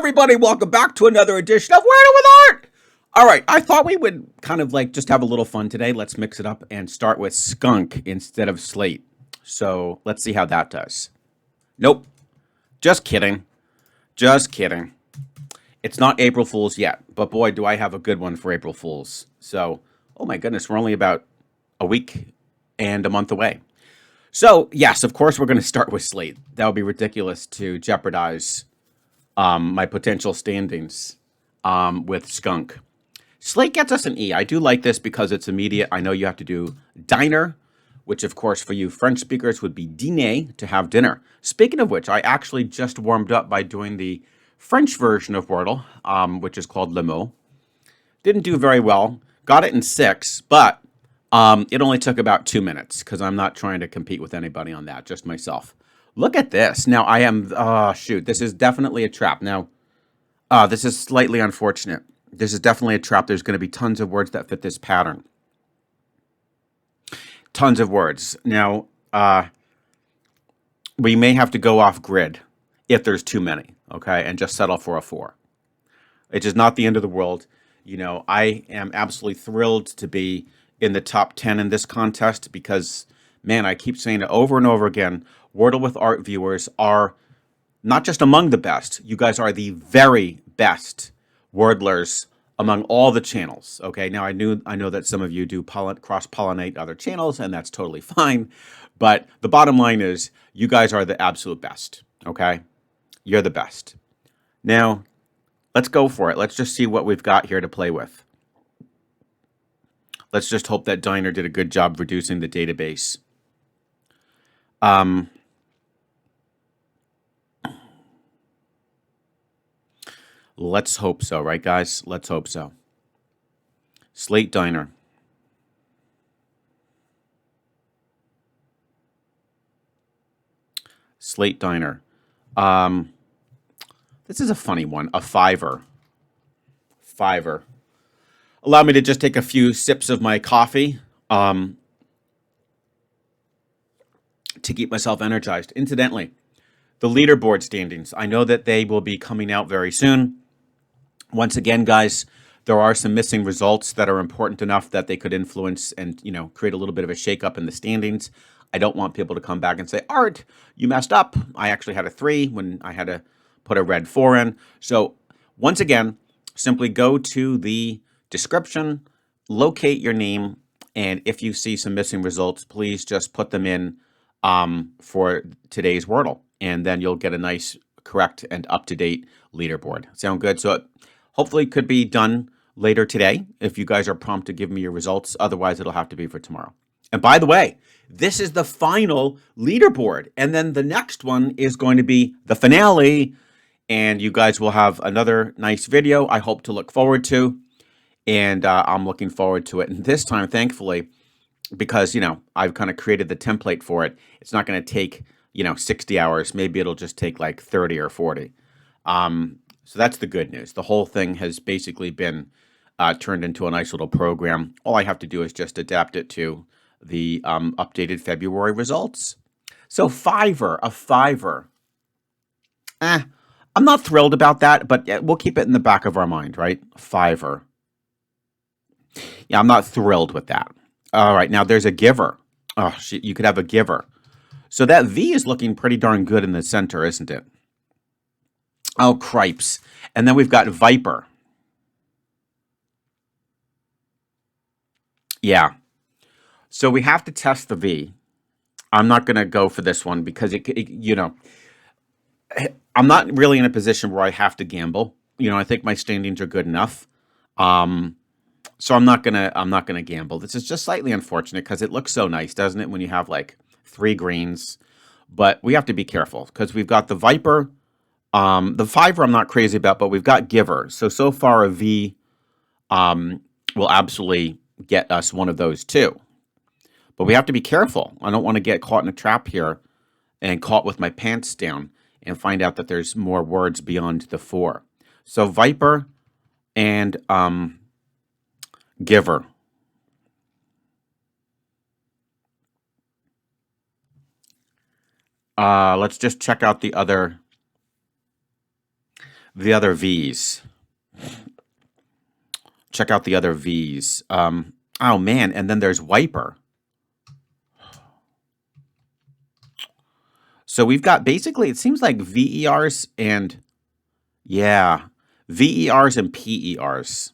everybody, welcome back to another edition of Wordle with Art. All right, I thought we would kind of like just have a little fun today. Let's mix it up and start with skunk instead of slate. So let's see how that does. Nope, just kidding. Just kidding. It's not April Fool's yet, but boy, do I have a good one for April Fool's. So, oh my goodness, we're only about a week and a month away. So, yes, of course, we're going to start with slate. That would be ridiculous to jeopardize my potential standings with skunk. Slate gets us an E. I do like this because it's immediate. I know you have to do diner, which, of course, for you French speakers would be dîner, to have dinner. Speaking of which, I actually just warmed up by doing the French version of Wordle, which is called Le Mot. Didn't do very well. Got it in 6, but it only took about 2 minutes because I'm not trying to compete with anybody on that, just myself. Look at this. Now, I am, shoot, this is definitely a trap. Now, this is slightly unfortunate. This is definitely a trap. There's going to be tons of words that fit this pattern. Tons of words. Now, we may have to go off grid if there's too many, okay, and just settle for a 4. It is not the end of the world. You know, I am absolutely thrilled to be in the top 10 in this contest because, man, I keep saying it over and over again, Wordle with Art viewers are not just among the best. You guys are the very best Wordlers among all the channels. Okay, now I know that some of you do cross-pollinate other channels, and that's totally fine. But the bottom line is, you guys are the absolute best. Okay, you're the best. Now, let's go for it. Let's just see what we've got here to play with. Let's just hope that Diner did a good job reducing the database. Let's hope so, right, guys? Let's hope so. Slate Diner. Slate Diner. This is a funny one. A fiver. Fiver. Allow me to just take a few sips of my coffee to keep myself energized. Incidentally, the leaderboard standings, I know that they will be coming out very soon. Once again, guys, there are some missing results that are important enough that they could influence and, you know, create a little bit of a shakeup in the standings. I don't want people to come back and say, Art, you messed up. I actually had a 3 when I had to put a red 4 in. So once again, simply go to the description, locate your name, and if you see some missing results, please just put them in for today's Wordle, and then you'll get a nice, correct, and up-to-date leaderboard. Sound good? So it hopefully could be done later today if you guys are prompt to give me your results. Otherwise, it'll have to be for tomorrow. And by the way, this is the final leaderboard, and then the next one is going to be the finale, and you guys will have another nice video I hope to look forward to. And I'm looking forward to it. And this time, thankfully, because, you know, I've kind of created the template for it, it's not going to take, you know, 60 hours. Maybe it'll just take like 30 or 40. So that's the good news. The whole thing has basically been turned into a nice little program. All I have to do is just adapt it to the updated February results. So fiver, a fiver. I'm not thrilled about that, but we'll keep it in the back of our mind, right? Fiver. Yeah, I'm not thrilled with that. All right, now there's a giver. Oh, shit, you could have a giver. So that V is looking pretty darn good in the center, isn't it? Oh, cripes. And then we've got Viper. Yeah. So we have to test the V. I'm not going to go for this one because, you know, I'm not really in a position where I have to gamble. You know, I think my standings are good enough. So I'm not gonna gamble. This is just slightly unfortunate because it looks so nice, doesn't it, when you have like 3 greens? But we have to be careful because we've got the Viper, the fiver I'm not crazy about, but we've got Giver. So far a V will absolutely get us one of those too. But we have to be careful. I don't want to get caught in a trap here and caught with my pants down and find out that there's more words beyond the 4. So Viper and Giver. Let's just check out the other the other V's. Check out the other V's. Oh, man. And then there's wiper. So we've got basically, it seems like VERs and, yeah, VERs and PERs.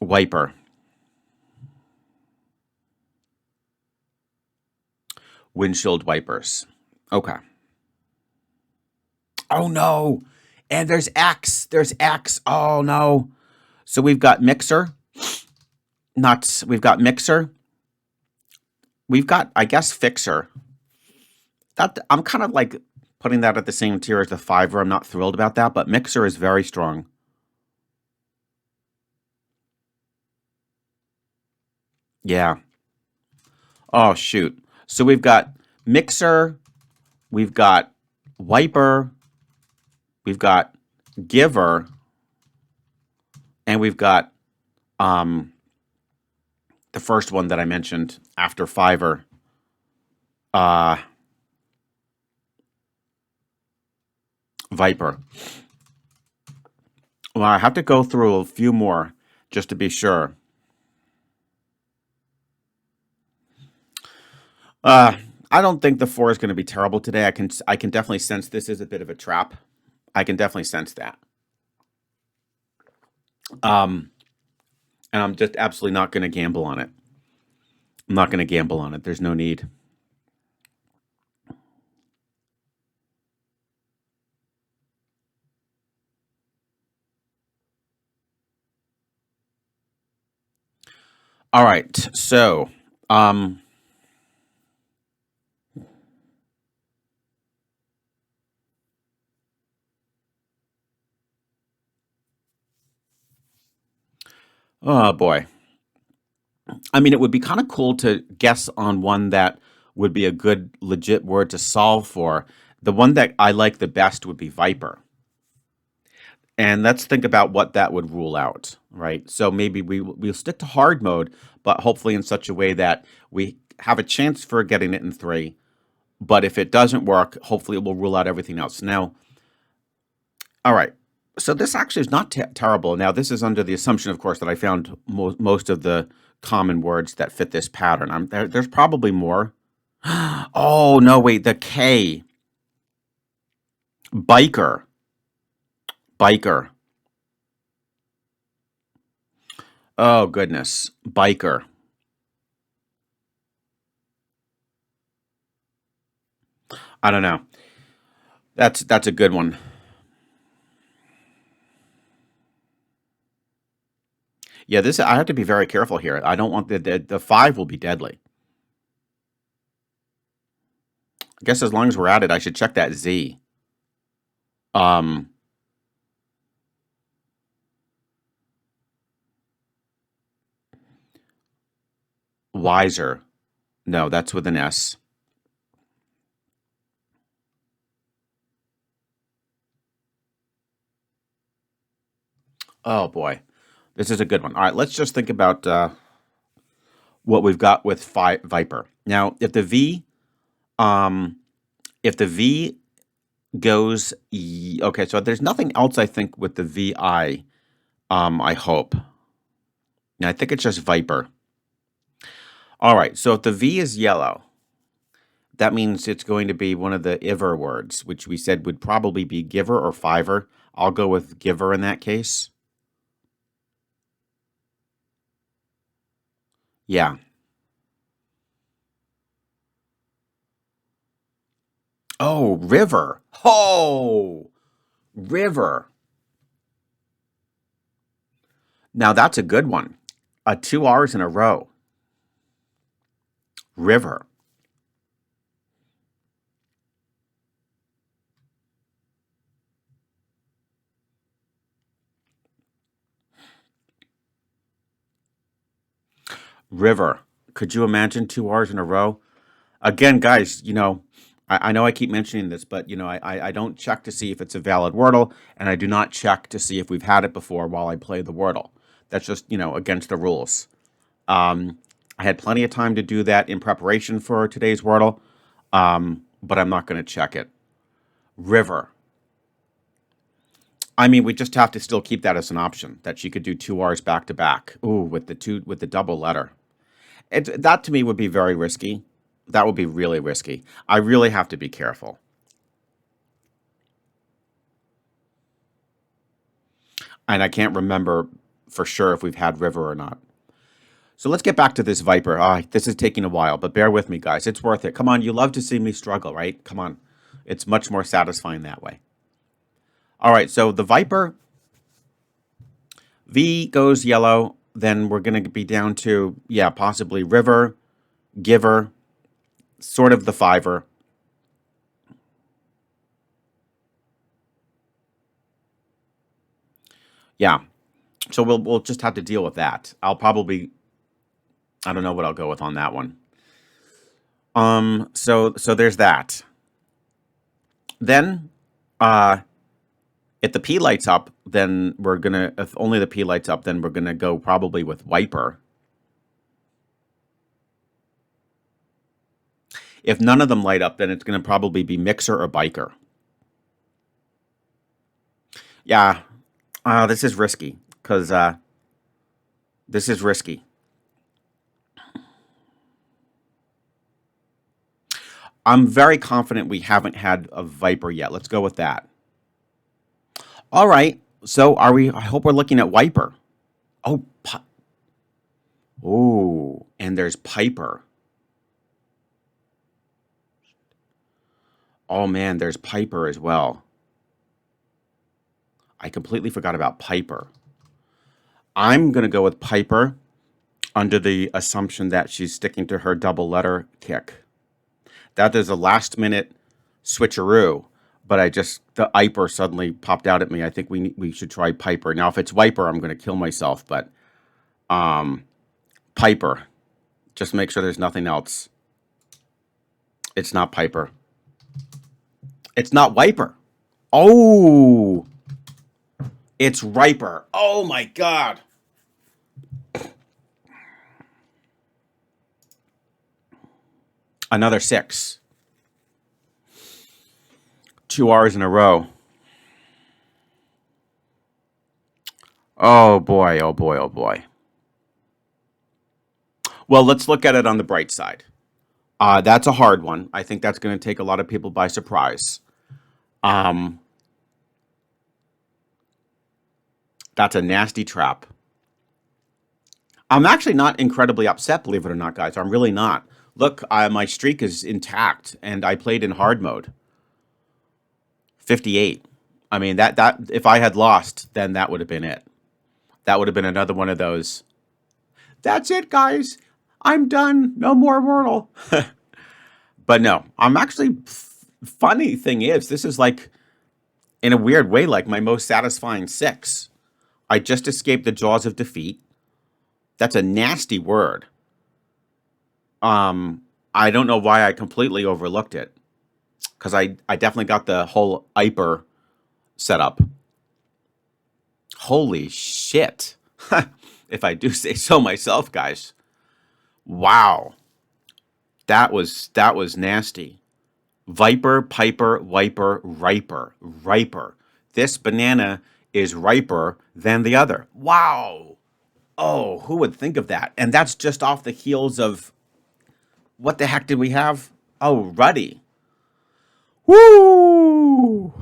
Wiper. Windshield wipers. Okay. Oh, no. And there's X. There's X. Oh, no. So we've got mixer. We've got mixer. We've got, I guess, fixer. I'm kind of like putting that at the same tier as the fiver. I'm not thrilled about that, but mixer is very strong. Yeah. Oh, shoot. So we've got mixer, we've got wiper, we've got giver, and we've got the first one that I mentioned after fiver. Viper. Well, I have to go through a few more just to be sure. I don't think the 4 is going to be terrible today. I can definitely sense this is a bit of a trap. I can definitely sense that. And I'm just absolutely not going to gamble on it. I'm not going to gamble on it. There's no need. All right. So, oh boy. I mean, it would be kind of cool to guess on one that would be a good, legit word to solve for. The one that I like the best would be viper. And let's think about what that would rule out, right? So maybe we'll stick to hard mode, but hopefully in such a way that we have a chance for getting it in 3. But if it doesn't work, hopefully it will rule out everything else. Now, all right. So this actually is not terrible. Now, this is under the assumption, of course, that I found most of the common words that fit this pattern. There's probably more. Oh, no, wait. The K. Biker. Biker. Oh, goodness. Biker. I don't know. That's a good one. Yeah, I have to be very careful here. I don't want the 5 will be deadly. I guess as long as we're at it, I should check that Z. Wiser. No, that's with an S. Oh boy, this is a good one. All right, let's just think about what we've got with Viper. Now, if the V goes, okay, so there's nothing else I think with the VI. I hope. Now, I think it's just Viper. All right, so if the V is yellow, that means it's going to be one of the iver words, which we said would probably be giver or fiver. I'll go with giver in that case. Yeah. Oh, river. Oh, river. Now that's a good one. 2 R's in a row. River. River. Could you imagine 2 R's in a row? Again, guys, I know I keep mentioning this, but, I don't check to see if it's a valid Wordle, and I do not check to see if we've had it before while I play the Wordle. That's just, against the rules. I had plenty of time to do that in preparation for today's Wordle, but I'm not going to check it. river. I mean, we just have to still keep that as an option, that she could do 2 R's back to back. Ooh, with the double letter. That to me would be very risky. That would be really risky. I really have to be careful. And I can't remember for sure if we've had river or not. So let's get back to this viper. This is taking a while, but bear with me, guys. It's worth it. Come on, you love to see me struggle, right? Come on. It's much more satisfying that way. All right, so the viper, V goes yellow. Then we're going to be down to, yeah, possibly river, giver, sort of the fiver. Yeah, so we'll just have to deal with that. I'll probably, I don't know what I'll go with on that one. So there's that. Then, if the P lights up, then we're gonna, if only the P lights up, then we're gonna go probably with wiper. If none of them light up, then it's gonna probably be mixer or biker. Yeah, this is risky, because this is risky. I'm very confident we haven't had a viper yet. Let's go with that. All right. So are we? I hope we're looking at wiper. Oh, oh, and there's piper. Oh man, there's piper as well. I completely forgot about piper. I'm gonna go with piper under the assumption that she's sticking to her double letter kick. That is a last minute switcheroo, but the Iper suddenly popped out at me. I think we should try piper. Now, if it's wiper, I'm going to kill myself, but piper. Just make sure there's nothing else. It's not piper. It's not wiper. Oh, it's riper. Oh my God. Another 6. 2 R's in a row. Oh boy, oh boy, oh boy. Well, let's look at it on the bright side. That's a hard one. I think that's going to take a lot of people by surprise. That's a nasty trap. I'm actually not incredibly upset, believe it or not, guys. I'm really not. Look, my streak is intact, and I played in hard mode. 58. I mean, that if I had lost, then that would have been it. That would have been another one of those. That's it, guys. I'm done. No more Wordle. But no, I'm actually. Funny thing is, this is like, in a weird way, like my most satisfying 6. I just escaped the jaws of defeat. That's a nasty word. I don't know why I completely overlooked it, because I definitely got the whole Iper set up. Holy shit. If I do say so myself, guys. Wow. That was nasty. Viper, piper, wiper, riper. This banana is riper than the other. Wow. Oh, who would think of that? And that's just off the heels of, what the heck did we have? Oh, Ruddy. Woo!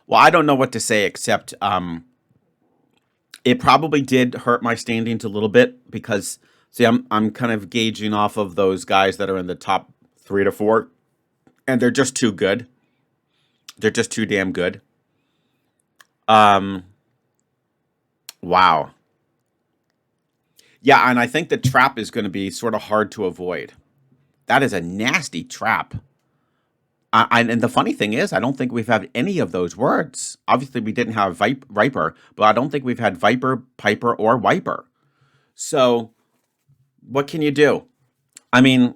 Well, I don't know what to say except it probably did hurt my standings a little bit, because, see, I'm kind of gauging off of those guys that are in the top 3 to 4, and they're just too good. They're just too damn good. Wow. Yeah, and I think the trap is going to be sort of hard to avoid. That is a nasty trap. And the funny thing is, I don't think we've had any of those words. Obviously, we didn't have viper, but I don't think we've had viper, piper, or wiper. So, what can you do? I mean,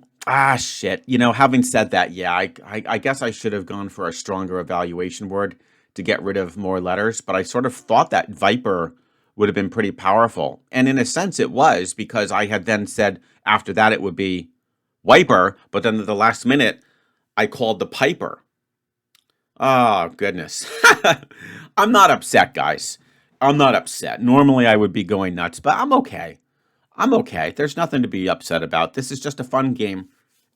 shit. You know, having said that, yeah, I guess I should have gone for a stronger evaluation word to get rid of more letters, but I sort of thought that viper would have been pretty powerful. And in a sense, it was, because I had then said after that it would be wiper, but then at the last minute, I called the piper. Oh, goodness. I'm not upset, guys. I'm not upset. Normally, I would be going nuts, but I'm okay. I'm okay. There's nothing to be upset about. This is just a fun game,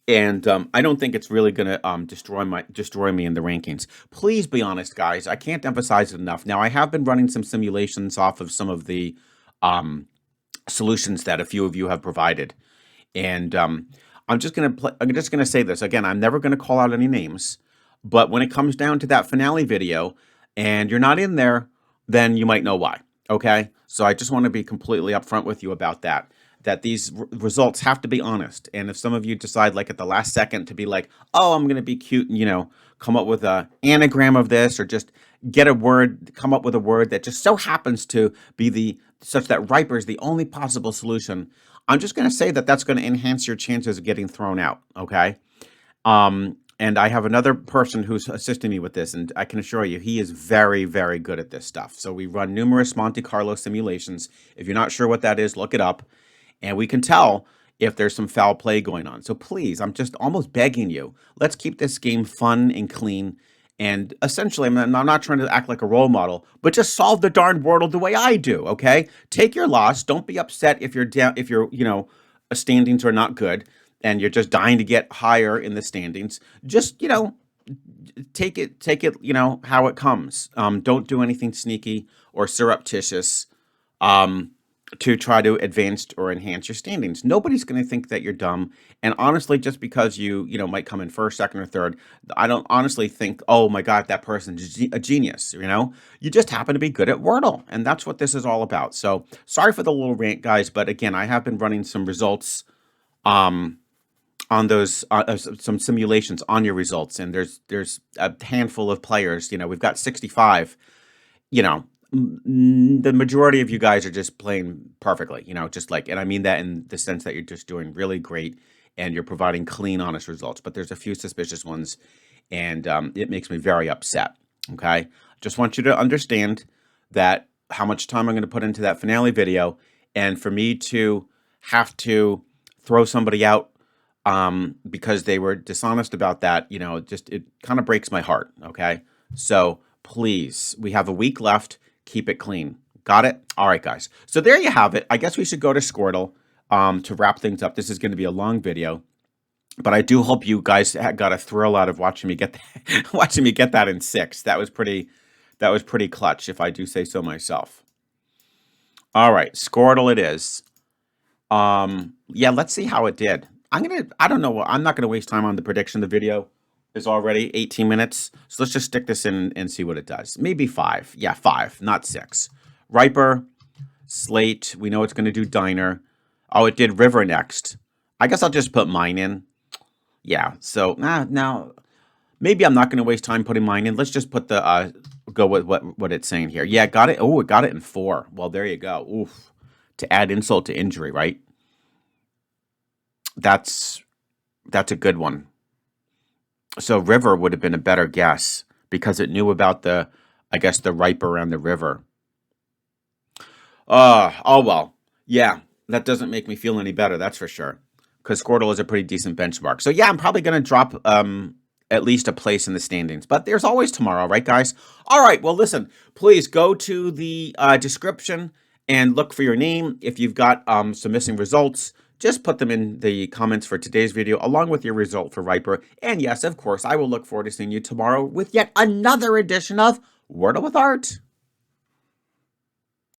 and I don't think it's really going to destroy me in the rankings. Please be honest, guys. I can't emphasize it enough. Now, I have been running some simulations off of some of the um, solutions that a few of you have provided, and I'm just gonna say this again. I'm never going to call out any names, but when it comes down to that finale video, and you're not in there, then you might know why. Okay, so I just want to be completely upfront with you about that. That these results have to be honest, and if some of you decide, like at the last second, to be like, "Oh, I'm going to be cute," and come up with a anagram of this, or just get a word, come up with a word that just so happens to be the such that Riper is the only possible solution. I'm just going to say that that's going to enhance your chances of getting thrown out. Okay. And I have another person who's assisting me with this, and I can assure you he is very, very good at this stuff. So we run numerous Monte Carlo simulations. If you're not sure what that is, look it up, and we can tell if there's some foul play going on. So please, I'm just almost begging you, let's keep this game fun and clean. And essentially, I'm not trying to act like a role model, but just solve the darn Wordle the way I do, okay? Take your loss. Don't be upset if you're down, if your standings are not good and you're just dying to get higher in the standings. Just, take it, how it comes. Don't do anything sneaky or surreptitious to try to advance or enhance your standings. Nobody's going to think that you're dumb. And honestly, just because you might come in first, second, or third, I don't honestly think, oh my God, that person's a genius. You just happen to be good at Wordle, and that's what this is all about. So sorry for the little rant, guys, but again, I have been running some results on those some simulations on your results, and there's a handful of players. We've got 65. The majority of you guys are just playing perfectly, just like, and I mean that in the sense that you're just doing really great and you're providing clean, honest results. But there's a few suspicious ones, and it makes me very upset. Okay, just want you to understand that how much time I'm going to put into that finale video, and for me to have to throw somebody out because they were dishonest about that, it kind of breaks my heart. Okay, so please, we have a week left. Keep it clean. Got it? All right, guys. So there you have it. I guess we should go to Squirtle to wrap things up. This is going to be a long video, but I do hope you guys got a thrill out of watching me get that, watching me get that in 6. That was pretty clutch, if I do say so myself. All right, Squirtle it is. Yeah, let's see how it did. I don't know. I'm not gonna waste time on the prediction. The video is already 18 minutes. So let's just stick this in and see what it does. Maybe 5. Yeah, 5, not 6. Riper, Slate. We know it's going to do Diner. Oh, it did River next. I guess I'll just put mine in. Yeah, so now maybe I'm not going to waste time putting mine in. Let's just put the, go with what it's saying here. Yeah, got it. Oh, it got it in 4. Well, there you go. Oof. To add insult to injury, right? That's a good one. So River would have been a better guess because it knew about the Riper and the River. Oh well. Yeah, that doesn't make me feel any better, that's for sure. Because Squirtle is a pretty decent benchmark. So yeah, I'm probably going to drop at least a place in the standings. But there's always tomorrow, right, guys? All right, well, listen, please go to the description and look for your name. If you've got some missing results, just put them in the comments for today's video, along with your result for Riper. And yes, of course, I will look forward to seeing you tomorrow with yet another edition of Wordle with Art.